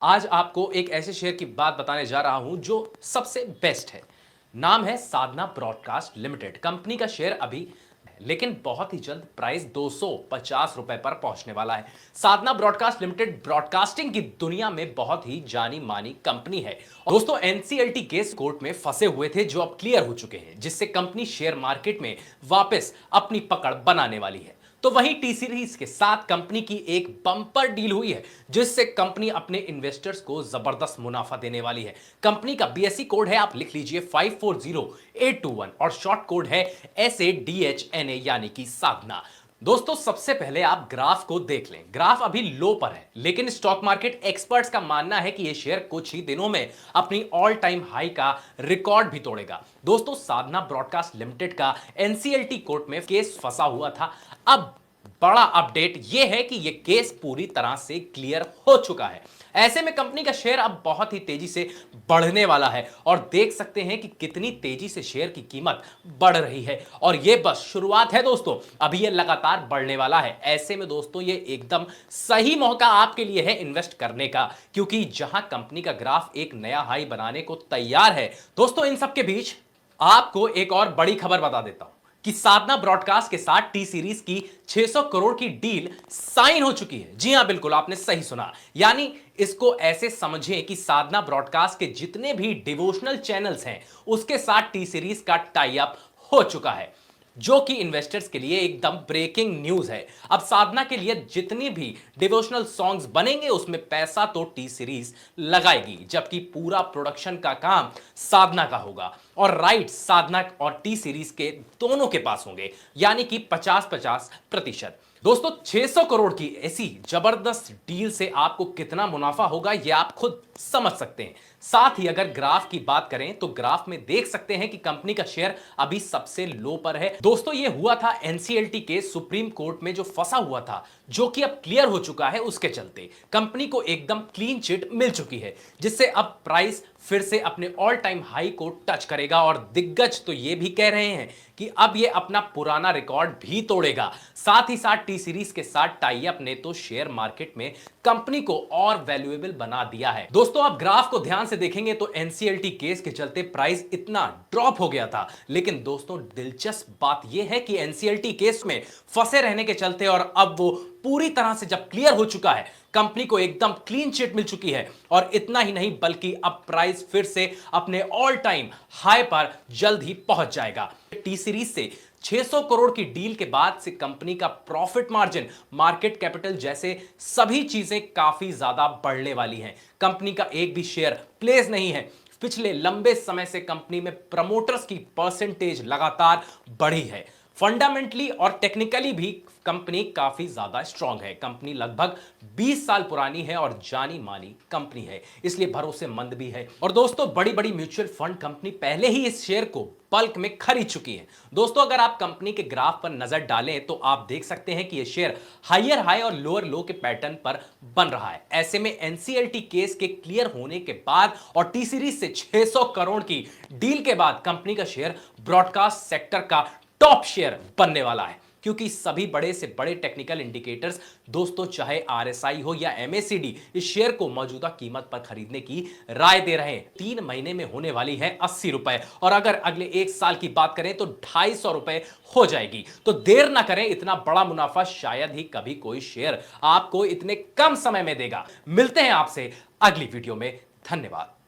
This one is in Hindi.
आज आपको एक ऐसे शेयर की बात बताने जा रहा हूं जो सबसे बेस्ट है। नाम है साधना ब्रॉडकास्ट लिमिटेड। कंपनी का शेयर अभी लेकिन बहुत ही जल्द प्राइस ₹250 पर पहुंचने वाला है। साधना ब्रॉडकास्ट लिमिटेड ब्रॉडकास्टिंग की दुनिया में बहुत ही जानी मानी कंपनी है। दोस्तों, एनसीएलटी केस कोर्ट में फंसे हुए थे जो अब क्लियर हो चुके हैं, जिससे कंपनी शेयर मार्केट में वापस अपनी पकड़ बनाने वाली है। तो वहीं टी सीरीज के साथ कंपनी की एक बम्पर डील हुई है, जिससे कंपनी अपने इन्वेस्टर्स को जबरदस्त मुनाफा देने वाली है। कंपनी का बीएसई कोड है, आप लिख लीजिए 540821 और शॉर्ट कोड है SADHNA यानी कि साधना। दोस्तों, सबसे पहले आप ग्राफ को देख लें। ग्राफ अभी लो पर है, लेकिन स्टॉक मार्केट एक्सपर्ट्स का मानना है कि यह शेयर कुछ ही दिनों में अपनी ऑल टाइम हाई का रिकॉर्ड भी तोड़ेगा। दोस्तों, साधना ब्रॉडकास्ट लिमिटेड का एनसीएलटी कोर्ट में केस फंसा हुआ था। अब बड़ा अपडेट यह है कि यह केस पूरी तरह से क्लियर हो चुका है। ऐसे में कंपनी का शेयर अब बहुत ही तेजी से बढ़ने वाला है और देख सकते हैं कि कितनी तेजी से शेयर की कीमत बढ़ रही है। और यह बस शुरुआत है दोस्तों, अभी यह लगातार बढ़ने वाला है। ऐसे में दोस्तों, यह एकदम सही मौका आपके लिए है इन्वेस्ट करने का, क्योंकि जहां कंपनी का ग्राफ एक नया हाई बनाने को तैयार है। दोस्तों, इन सब के बीच आपको एक और बड़ी खबर बता देता हूं कि साधना ब्रॉडकास्ट के साथ टी सीरीज की 600 करोड़ की डील साइन हो चुकी है। जी हां, बिल्कुल आपने सही सुना। यानी इसको ऐसे समझें कि साधना ब्रॉडकास्ट के जितने भी डिवोशनल चैनल्स हैं, उसके साथ टी सीरीज का टाई अप हो चुका है, जो कि इन्वेस्टर्स के लिए एकदम ब्रेकिंग न्यूज है। अब साधना के लिए जितनी भी डिवोशनल सॉन्ग्स बनेंगे, उसमें पैसा तो टी सीरीज लगाएगी, जबकि पूरा प्रोडक्शन का काम साधना का होगा और राइट्स साधना और टी सीरीज के दोनों के पास होंगे, यानी कि 50-50%। दोस्तों, 600 करोड़ की ऐसी जबरदस्त डील से आपको कितना मुनाफा होगा, यह आप खुद समझ सकते हैं। साथ ही अगर ग्राफ की बात करें तो ग्राफ में देख सकते हैं कि कंपनी का शेयर अभी सबसे लो पर है। दोस्तों, यह हुआ था एनसीएलटी के सुप्रीम कोर्ट में जो फंसा हुआ था, जो कि अब क्लियर हो चुका है। उसके चलते कंपनी को एकदम क्लीन चिट मिल चुकी है, जिससे अब प्राइस फिर से अपने ऑल टाइम हाई को टच करेगा। और दिग्गज तो यह भी कह रहे हैं कि अब यह अपना पुराना रिकॉर्ड भी तोड़ेगा। साथ ही साथ टी सीरीज के साथ टाई अप ने तो शेयर मार्केट में कंपनी को और वैल्यूएबल बना दिया है। दोस्तों, आप ग्राफ को ध्यान से देखेंगे तो एनसीएलटी केस के चलते प्राइस इतना ड्रॉप हो गया था, लेकिन दोस्तों दिलचस्प बात यह है कि एनसीएलटी केस में फंसे रहने के चलते और अब वो पूरी तरह से जब क्लियर हो चुका है, कंपनी को एकदम क्लीन चिट मिल चुकी है। और इतना ही नहीं, बल्कि अब प्राइस फिर से अपने ऑल टाइम हाई पर जल्द ही पहुंच जाएगा। टी सीरीज से 600 करोड़ की डील के बाद से कंपनी का प्रॉफिट मार्जिन, मार्केट कैपिटल जैसे सभी चीजें काफी ज्यादा बढ़ने वाली हैं। कंपनी का एक भी शेयर प्लेस नहीं है। पिछले लंबे समय से कंपनी में प्रमोटर्स की परसेंटेज लगातार बढ़ी है। फंडामेंटली और टेक्निकली भी कंपनी काफी ज्यादा स्ट्रांग है। कंपनी लगभग 20 साल पुरानी है और जानी मानी कंपनी है, इसलिए भरोसेमंद भी है। और दोस्तों, बड़ी बड़ी म्यूचुअल फंड कंपनी पहले ही इस शेयर को बल्क में खरीद चुकी है। दोस्तों, अगर आप कंपनी के ग्राफ पर नजर डालें तो आप देख सकते हैं कि यह शेयर हायर हाई और लोअर लो के पैटर्न पर बन रहा है। ऐसे में एनसीएलटी केस के क्लियर होने के बाद और टी सीरीज से 600 करोड़ की डील के बाद कंपनी का शेयर ब्रॉडकास्ट सेक्टर का टॉप शेयर बनने वाला है, क्योंकि सभी बड़े से बड़े टेक्निकल इंडिकेटर्स दोस्तों, चाहे आरएसआई हो या एमएसीडी, इस शेयर को मौजूदा कीमत पर खरीदने की राय दे रहे हैं। 3 महीने में होने वाली है 80 रुपए, और अगर अगले 1 साल की बात करें तो 250 रुपए हो जाएगी। तो देर ना करें, इतना बड़ा मुनाफा शायद ही कभी कोई शेयर आपको इतने कम समय में देगा। मिलते हैं आपसे अगली वीडियो में। धन्यवाद।